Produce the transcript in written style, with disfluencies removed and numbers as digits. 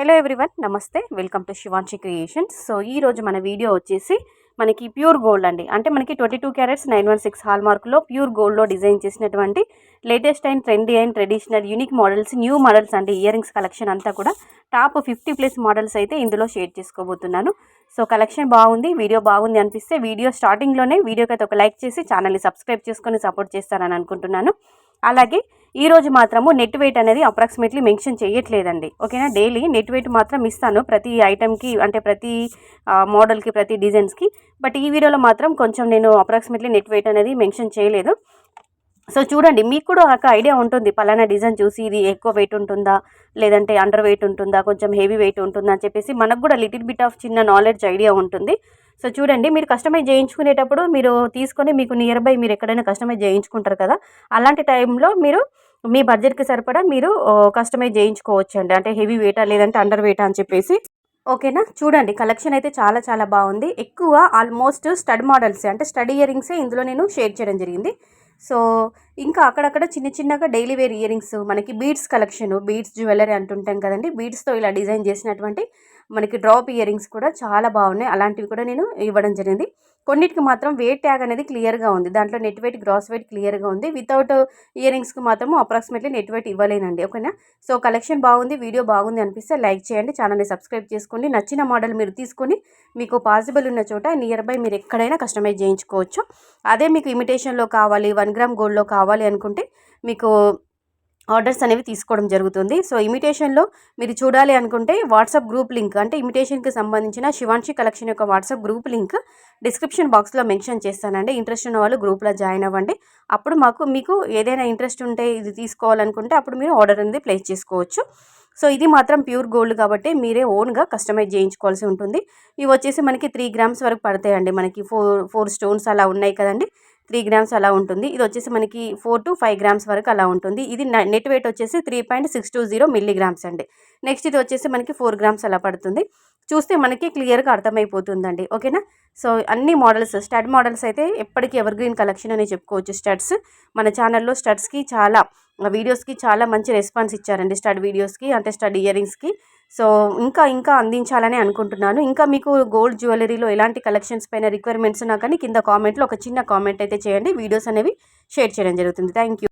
Hello everyone, నమస్తే. Welcome to Shivanshi creations. So ఈ రోజు మన వీడియో వచ్చేసి మనకి ప్యూర్ గోల్డ్ అండి. అంటే మనకి 22 క్యారెట్స్ 916 హాల్ మార్క్లో ప్యూర్ గోల్డ్లో డిజైన్ చేసినటువంటి latest and trendy and traditional unique models, new models అండి. ఇయర్ రింగ్స్ కలెక్షన్ అంతా కూడా టాప్ 50+ మోడల్స్ అయితే ఇందులో షేర్ చేసుకోబోతున్నాను. సో కలెక్షన్ బాగుంది, వీడియో బాగుంది అనిపిస్తే వీడియో స్టార్టింగ్లోనే వీడియోకి అయితే ఒక లైక్ చేసి ఛానల్ని సబ్స్క్రైబ్ చేసుకొని సపోర్ట్ చేస్తారని అనుకుంటున్నాను. అలాగే ఈరోజు మాత్రము నెట్ వెయిట్ అనేది అప్రాక్సిమేట్లీ మెన్షన్ చేయట్లేదండి. ఓకేనా, డైలీ నెట్ వెయిట్ మాత్రం ఇస్తాను ప్రతి ఐటమ్కి, అంటే ప్రతి మోడల్కి, ప్రతి డిజైన్స్కి. బట్ ఈ వీడియోలో మాత్రం కొంచెం నేను అప్రాక్సిమేట్లీ నెట్ వెయిట్ అనేది మెన్షన్ చేయలేదు. సో చూడండి, మీకు కూడా ఒక ఐడియా ఉంటుంది పలానా డిజైన్ చూసి ఇది ఎక్కువ వెయిట్ ఉంటుందా, లేదంటే అండర్ వెయిట్ ఉంటుందా, కొంచెం హెవీ వెయిట్ ఉంటుందా అని చెప్పేసి మనకు కూడా లిటిల్ బిట్ ఆఫ్ చిన్న నాలెడ్జ్ ఐడియా ఉంటుంది. సో చూడండి, మీరు కస్టమైజ్ చేయించుకునేటప్పుడు మీరు తీసుకొని మీకు నియర్ బై మీరు ఎక్కడైనా కస్టమైజ్ చేయించుకుంటారు కదా, అలాంటి టైంలో మీరు మీ బడ్జెట్కి సరిపడా మీరు కస్టమైజ్ చేయించుకోవచ్చు అండి. అంటే హెవీ వెయిటా లేదంటే అండర్ వెయిటా అని చెప్పేసి. ఓకేనా, చూడండి కలెక్షన్ అయితే చాలా చాలా బాగుంది. ఎక్కువ ఆల్మోస్ట్ స్టడ్ మోడల్స్, అంటే స్టడ్ ఇయర్ రింగ్సే ఇందులో నేను షేర్ చేయడం జరిగింది. సో ఇంకా అక్కడక్కడ చిన్న చిన్నగా డైలీ వేర్ ఇయర్ రింగ్స్, మనకి బీడ్స్ కలెక్షన్, బీడ్స్ జ్యువెలరీ అంటుంటాం కదండి, బీడ్స్తో ఇలా డిజైన్ చేసినటువంటి మనకి డ్రాప్ ఇయర్ రింగ్స్ కూడా చాలా బాగున్నాయి. అలాంటివి కూడా నేను ఇవ్వడం జరిగింది. కొన్నిటికి మాత్రం వెయిట్ ట్యాగ్ అనేది క్లియర్గా ఉంది, దాంట్లో నెట్ వెయిట్, గ్రాస్ వెయిట్ క్లియర్గా ఉంది. వితౌట్ ఇయర్ రింగ్స్కి మాత్రం అప్రాక్సిమేట్లీ నెట్ వెయిట్ ఇవ్వలేనండి. ఓకేనా, సో కలెక్షన్ బాగుంది, వీడియో బాగుంది అనిపిస్తే లైక్ చేయండి, ఛానల్ని సబ్స్క్రైబ్ చేసుకోండి. నచ్చిన మోడల్ మీరు తీసుకొని మీకు పాసిబుల్ ఉన్న చోట నియర్ బై మీరు ఎక్కడైనా కస్టమైజ్ చేయించుకోవచ్చు. అదే మీకు ఇమిటేషన్లో కావాలి, 1 గ్రామ్ గోల్డ్లో కావాలి అనుకుంటే మీకు ఆర్డర్స్ అనేవి తీసుకోవడం జరుగుతుంది. సో ఇమిటేషన్లో మీరు చూడాలి అనుకుంటే వాట్సాప్ గ్రూప్ లింక్, అంటే ఇమిటేషన్కి సంబంధించిన శివాన్షి కలెక్షన్ యొక్క వాట్సాప్ గ్రూప్ లింక్ డిస్క్రిప్షన్ బాక్స్లో మెన్షన్ చేస్తానండి. ఇంట్రెస్ట్ ఉన్న వాళ్ళు గ్రూప్లో జాయిన్ అవ్వండి. అప్పుడు మీకు ఏదైనా ఇంట్రెస్ట్ ఉంటే ఇది తీసుకోవాలనుకుంటే అప్పుడు మీరు ఆర్డర్ అనేది ప్లేస్ చేసుకోవచ్చు. సో ఇది మాత్రం ప్యూర్ గోల్డ్ కాబట్టి మీరే ఓన్గా కస్టమైజ్ చేయించుకోవాల్సి ఉంటుంది. ఇవి వచ్చేసి మనకి 3 గ్రామ్స్ వరకు పడతాయండి. మనకి 4 స్టోన్స్ అలా ఉన్నాయి కదండి, 3 గ్రామ్స్ అలా ఉంటుంది. ఇది వచ్చేసి మనకి 4 to 5 గ్రామ్స్ వరకు అలా ఉంటుంది. ఇది నెట్ వెయిట్ వచ్చేసి 3.620 మిల్లీగ్రామ్స్ అండి. నెక్స్ట్ ఇది వచ్చేసి మనకి 4 గ్రామ్స్ అలా పడుతుంది. చూస్తే మనకి క్లియర్గా అర్థమైపోతుందండి. ఓకేనా, సో అన్ని మోడల్స్, స్టడ్ మోడల్స్ అయితే ఎప్పటికీ ఎవర్ గ్రీన్ కలెక్షన్ అని చెప్పుకోవచ్చు. స్టడ్స్ మన ఛానల్లో స్టడ్స్కి చాలా వీడియోస్కి చాలా మంచి రెస్పాన్స్ ఇచ్చారండి. స్టడ్ వీడియోస్కి, అంటే స్టడ్ ఇయర్ రింగ్స్కి. సో ఇంకా అందించాలని అనుకుంటున్నాను. ఇంకా మీకు గోల్డ్ జ్యువెలరీలో ఎలాంటి కలెక్షన్స్ పైన రిక్వైర్మెంట్స్ ఉన్నా కానీ కింద కామెంట్లో ఒక చిన్న కామెంట్ అయితే చేయండి. వీడియోస్ అనేవి షేర్ చేయడం జరుగుతుంది. Thank you.